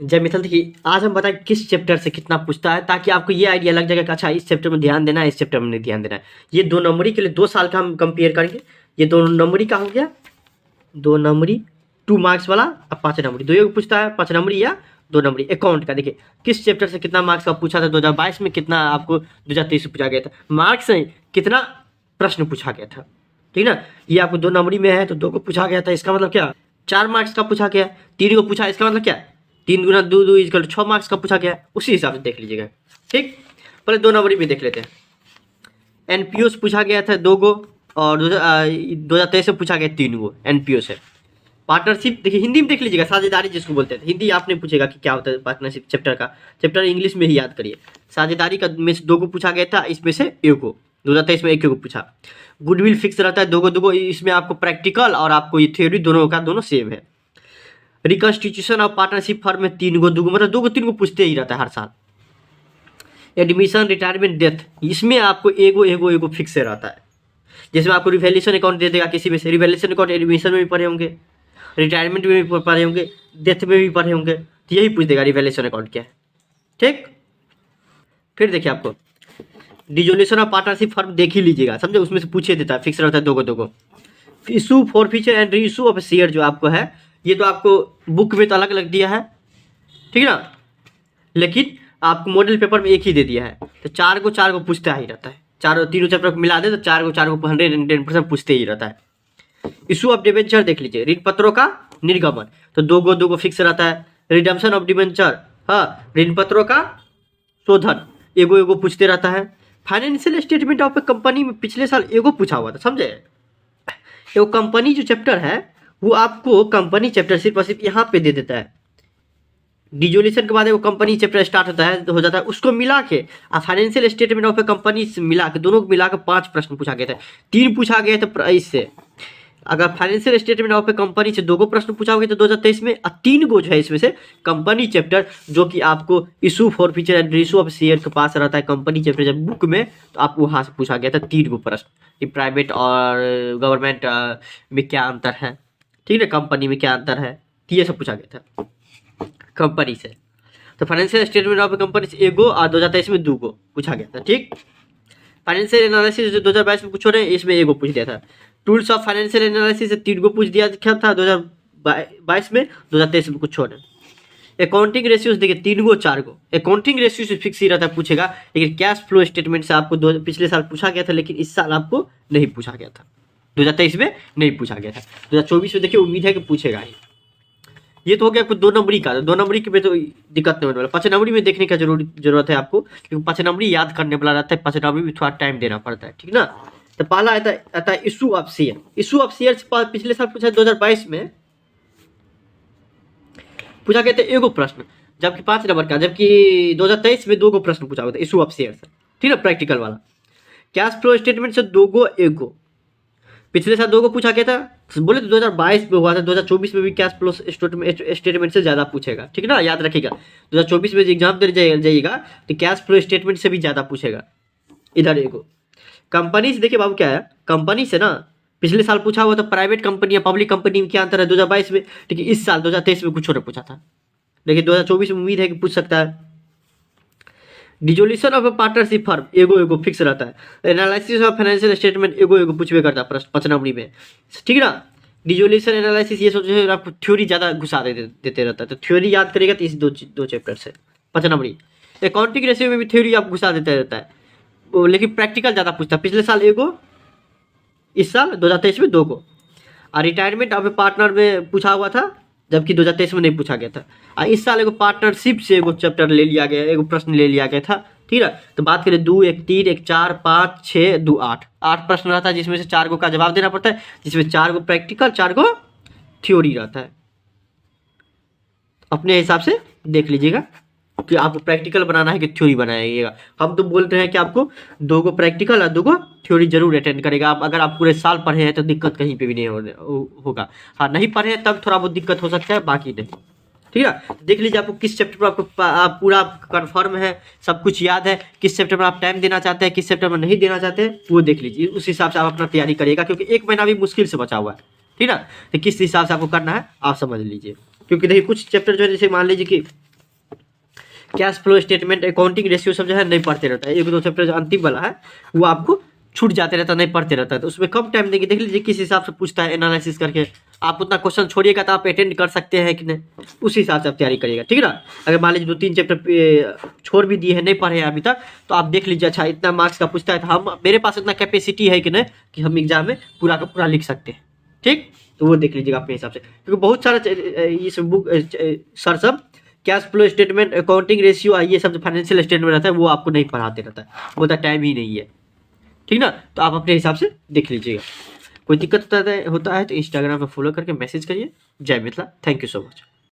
जय मित्तल, देखिए आज हम बताएं किस चैप्टर से कितना पूछता है, ताकि आपको ये आइडिया लग जाएगा कि अच्छा इस चैप्टर में ध्यान देना है, इस चैप्टर में नहीं ध्यान देना है। ये 2 नंबरी के लिए 2 साल का हम कंपेयर करेंगे। ये 2 नंबरी का हो गया, 2 नंबरी 2 मार्क्स वाला, अब 5 नंबरी। 2 पूछता है 5 नंबरी या 2 नंबरी अकाउंट का। देखिए किस चैप्टर से कितना मार्क्स का पूछा था 2022 में, कितना आपको 2023 में पूछा गया था। मार्क्स से कितना प्रश्न पूछा गया था, ठीक ना। ये आपको 2 नंबरी में है तो 2 को पूछा गया था, इसका मतलब क्या 4 मार्क्स का पूछा गया। 3 को पूछा, इसका मतलब क्या 3 गुना 2 2 इक्वल 6 मार्क्स का पूछा गया। उसी हिसाब से देख लीजिएगा, ठीक। पहले 2 नंबरी में देख लेते हैं। एनपीओ से पूछा गया था 2 गो, और 2023 में पूछा गया 3 गो एनपीओ से। पार्टनरशिप देखिए हिंदी में देख लीजिएगा, साझेदारी जिसको बोलते हैं। हिंदी आपने पूछेगा कि क्या होता है पार्टनरशिप चैप्टर का। चैप्टर इंग्लिश में ही याद करिए। साझेदारी का में से 2 को पूछा गया था, इसमें से 1 को 2023 में 1 को पूछा। गुडविल फिक्स रहता है 2 गो, इसमें आपको प्रैक्टिकल और आपको ये थ्योरी दोनों का दोनों सेम है। रिकॉन्स्टिट्यूशन ऑफ पार्टनरशिप फर्म में 3 गो 2 गो, मतलब 2 को 3 को पूछते ही रहता है हर साल। एडमिशन रिटायरमेंट डेथ, इसमें आपको एगो फिक्स रहता है। जिसमें आपको रिवैल्यूएशन अकाउंट दे देगा किसी में से। रिवैल्यूएशन अकाउंट एडमिशन में भी पढ़े होंगे, रिटायरमेंट में भी पढ़े होंगे, डेथ में भी पढ़े होंगे, तो यही पूछ देगा रिवैल्यूएशन अकाउंट क्या है, ठीक। फिर देखिए आपको डिसोल्यूशन ऑफ पार्टनरशिप फर्म देख ही लीजिएगा, समझे। उसमें से पूछे देता है, फिक्स रहता है 2 को। Issue for feature and re issue of share जो आपको है, ये तो आपको बुक में तो अलग अलग दिया है, ठीक ना, लेकिन आपको मॉडल पेपर में एक ही दे दिया है। तो 4 को पूछता ही रहता है। तीनों चैप्टर को मिला दे तो 4 को 110% पूछते ही रहता है। इशू ऑफ डिबेंचर देख लीजिए, ऋण पत्रों का निर्गमन, तो 2 को फिक्स रहता है। रिडम्पशन ऑफ डिबेंचर, हाँ, ऋण पत्रों का शोधन, एगो पूछते रहता है। Financial statement of A company में पिछले साल एगो पूछा हुआ था, समझे। वो कंपनी जो चैप्टर है वो आपको कंपनी चैप्टर सिर्फ और सिर्फ यहाँ पे दे देता है। डिजोल्यूशन के बाद वो कंपनी चैप्टर स्टार्ट होता है, हो जाता है, उसको मिला के financial statement of A company से मिला के, दोनों को मिला के 5 प्रश्न पूछा गया था। 3 पूछा गया था इससे। अगर financial statement of A company से 2 प्रश्न पूछा होगा तो 2023 में, और 3 जो है इसमें से कंपनी चैप्टर, जो कि आपको issue for feature and issue of share के पास रहता है कंपनी चैप्टर जब बुक में, तो आपको वहाँ से पूछा गया था 3 प्रश्न कि प्राइवेट और गवर्नमेंट में क्या अंतर है, ठीक है, कंपनी में क्या अंतर है, ये सब पूछा गया था कंपनी से। तो फाइनेंशियल स्टेटमेंट ऑफ कंपनी से 1 और 2023 में 2 पूछा गया था, ठीक। फाइनेंशियल एनालिसिस जो 2022 में कुछ हो रहे हैं, इसमें 1 पूछ दिया था। टूल्स ऑफ फाइनेंशियल एनालिसिस से 3 पूछ दिया था 2022 में, 2023 में कुछ हो रहे हैं। अकाउंटिंग रेशियोज देखिए 3 4 अकाउंटिंग रेशियो से फिक्स ही रहता है, पूछेगा। लेकिन कैश फ्लो स्टेटमेंट से आपको पिछले साल पूछा गया था, लेकिन इस साल आपको नहीं पूछा गया था, 2023 में नहीं पूछा गया था। 2024 में देखिए उम्मीद है कि पूछेगा ही। ये तो हो गया आपको 2 नंबरी का। 2 नंबरी में तो दिक्कत नहीं होने वाला। 5 नंबरी में देखने का जरूरत है आपको, क्योंकि 5 नंबरी याद करने वाला रहता है। 5 नंबरी में थोड़ा टाइम देना पड़ता है, ठीक ना। तो पहला आता है issue of share. Issue of share पिछले साल पूछा 2022 में पूछा गया था 1 प्रश्न, जबकि 5 नंबर का, जबकि 2023 में 2 प्रश्न पूछा हुआ था इशू ऑफ शेयर से, ठीक है, प्रैक्टिकल वाला। कैश फ्लो स्टेटमेंट से 2 1 पिछले साल 2 पूछा गया था, बोले तो 2022 में हुआ था। 2024 में भी कैश फ्लो स्टेटमेंट से ज़्यादा पूछेगा, ठीक ना, याद रखिएगा। 2024 में एग्जाम देने जाइएगा तो कैश फ्लो स्टेटमेंट से भी ज़्यादा पूछेगा। इधर एगो कंपनी से देखिए बाबू, क्या है कंपनी से ना, पिछले साल पूछा हुआ था प्राइवेट कंपनी या पब्लिक कंपनी में क्या अंतर है 2022 में, ठीक है। इस साल 2023 में कुछ और पूछा था, लेकिन 2024 में उम्मीद है कि पूछ सकता है। Dissolution of A partnership firm एगो फिक्स रहता है। एनालिसिस ऑफ फाइनेंशियल स्टेटमेंट एगो पूछबे करता है प्रश्न 5 नंबरी में, ठीक ना। डिसोल्यूशन एनालिसिस ये सोचे आपको थ्योरी ज़्यादा घुसा देते रहता है, तो थ्योरी याद करेगा तो इस 2 चैप्टर से 5 नंबरी। अकाउंटिंग रेशियो में भी थ्योरी आप घुसा देते रहता है वो, लेकिन प्रैक्टिकल ज़्यादा पूछता है। पिछले साल 1 इस साल 2023 में 2 और रिटायरमेंट ऑफ ए पार्टनर में पूछा हुआ था, जबकि 2023 में नहीं पूछा गया था। और इस साल पार्टनरशिप से चैप्टर ले लिया गया, 1 प्रश्न ले लिया गया था, ठीक है। तो बात करें 2 1 3 1 4 5 6 2 8 प्रश्न रहता है, जिसमें से 4 का जवाब देना पड़ता है, जिसमें 4 प्रैक्टिकल 4 थ्योरी रहता है। अपने हिसाब से देख लीजिएगा कि आपको प्रैक्टिकल बनाना है कि थ्योरी बनाइएगा। हम तो बोलते हैं कि आपको 2 प्रैक्टिकल और 2 थ्योरी जरूर अटेंड करेगा। अगर आप पूरे साल पढ़े हैं तो दिक्कत कहीं पे भी नहीं होगा। हाँ, नहीं पढ़े हैं तब थोड़ा बहुत दिक्कत हो सकता है, बाकी नहीं, ठीक है। देख लीजिए आपको किस चैप्टर पर आपको आप पूरा कन्फर्म है, सब कुछ याद है, किस चैप्टर में आप टाइम देना चाहते हैं, किस चैप्टर में नहीं देना चाहते हैं, वो देख लीजिए। उस हिसाब से आप अपना तैयारी करिएगा, क्योंकि 1 महीना भी मुश्किल से बचा हुआ है, ठीक है। तो किस हिसाब से आपको करना है आप समझ लीजिए। क्योंकि देखिए कुछ चैप्टर जो है, जैसे मान लीजिए कि cash flow statement, accounting ratio सब जो है नहीं पढ़ते रहता है, एक दो चैप्टर जो अंतिम वाला है वो आपको छूट जाते रहता है, नहीं पढ़ते रहता है, तो उसमें कम टाइम देंगे। देख लीजिए किस हिसाब से पूछता है एनालिसिस करके, आप उतना क्वेश्चन छोड़िएगा तो आप अटेंड कर सकते हैं कि नहीं, उस हिसाब से आप तैयारी करिएगा, ठीक है ना। अगर मान लीजिए 2-3 चैप्टर छोड़ भी दिए हैं, नहीं पढ़े हैं अभी तक, तो आप देख लीजिए अच्छा इतना मार्क्स का पूछता है, तो हम मेरे पास इतना कैपेसिटी है कि नहीं कि हम एग्जाम में पूरा का पूरा लिख सकते हैं, ठीक। तो वो देख लीजिएगा अपने हिसाब से, क्योंकि बहुत सारा इस बुक सर सब cash flow statement, accounting ratio, ये सब जो फाइनेंशियल स्टेटमेंट रहता है वो आपको नहीं पढ़ाते रहता है, वो तो टाइम ही नहीं है, ठीक ना। तो आप अपने हिसाब से देख लीजिएगा। कोई दिक्कत होता है तो इंस्टाग्राम पे फॉलो करके मैसेज करिए। जय Mithila, thank you so much.